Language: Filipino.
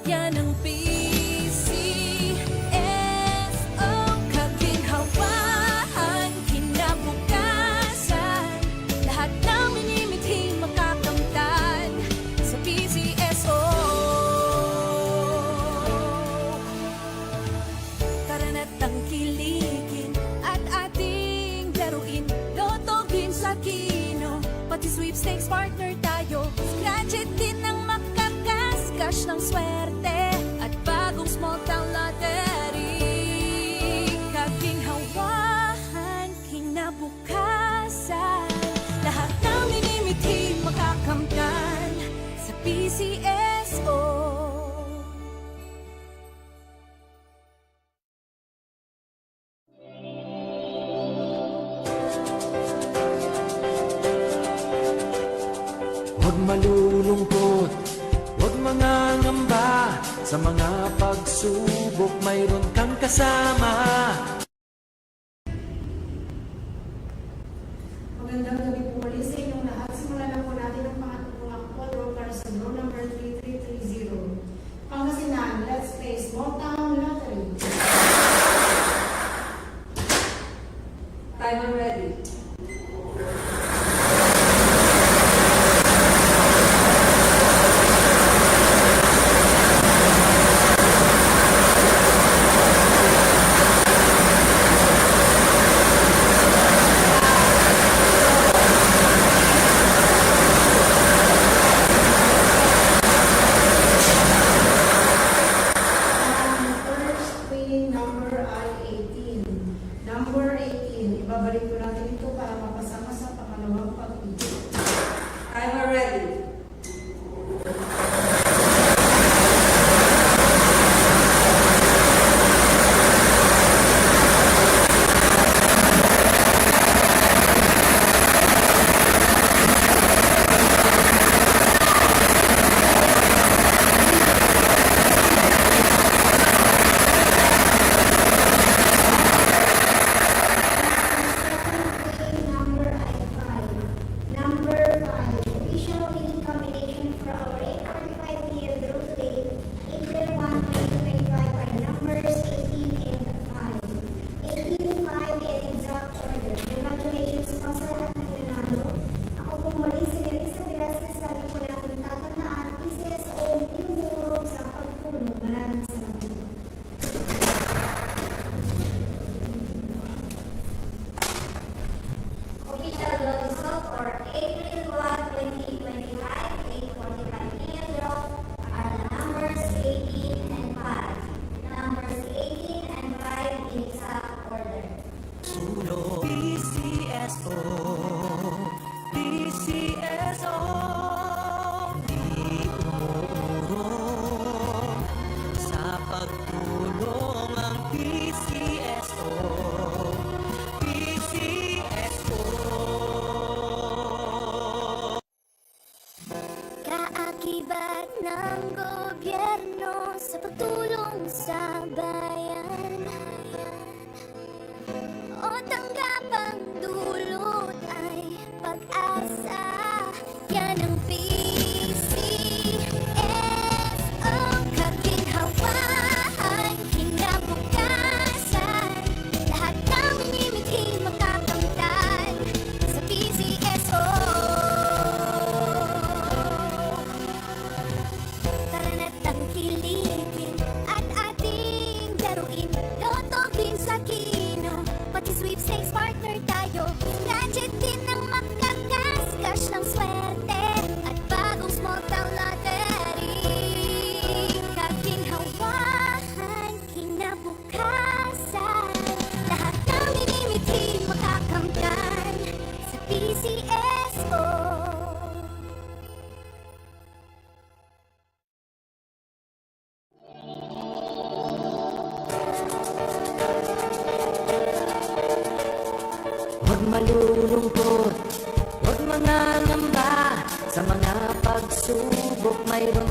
Yan ang PCSO. Kaginhawahan, kinabukasan, lahat ng minimiting makakamtan sa PCSO. Tara na't tangkilikin at ating laruin, lotogin sa kino, pati sweepstakes partner tayo. Scratch it din ang makakas-cash ng swerte at bagong small town lottery. Kaginhawahan, kinabukasan, lahat ng minimiting makakamtan sa PCSO. Huwag malulungkot, huwag mangangamba, sa mga pagsubok mayroon kang kasama. Magandang gabi po muli sa inyong lahat. Simulan na po natin ang pangatlong akto para sa draw number 3330. Pangasinan, let's play Small Town Lottery. Timer ready. First winning number ay 18. Number 18, ibabalik ko natin ito para mapasama sa pangalawang pag-ibig. Timer ready. Number ay 5. Number 5, official winning combination for our 845 PM draw today. 801-2025 are numbers 18 and 5. 18, 5 in exact order. Congratulations po sa lahat ng nanalo. Ako po muli si Melissa Velasquez. Sabi po natin tatandaan, PCSO yung durog sa pagtulong. Maraming salamat. Official draw result for April 1, 2025, 8:45 PM draw are the numbers 18 and 5. Numbers 18 and 5 in exact order. PCSO, PCSO, di umurong sa pagtulong ang PCSO, PCSO. Kaakibat ng gobyerno sa pagtulong sa bayan, o tanggapang dulot ay pag-asa. Yan ang PCSO. Kaginhawahan, kinabukasan, lahat ng minimiting makakamtan sa PCSO. Tara na't tangkilikin at ating laruin, lotogin sa kino, pati sweepstakes partner tayo. Gadget din ang makakas-cash ng swerte at bagong small town lottery. Kaginhawahan, kinabukasan, lahat ng minimiting makakamtan sa PCSO. Huwag malulungkot, huwag mangangamba, sa mga pagsubok mayroon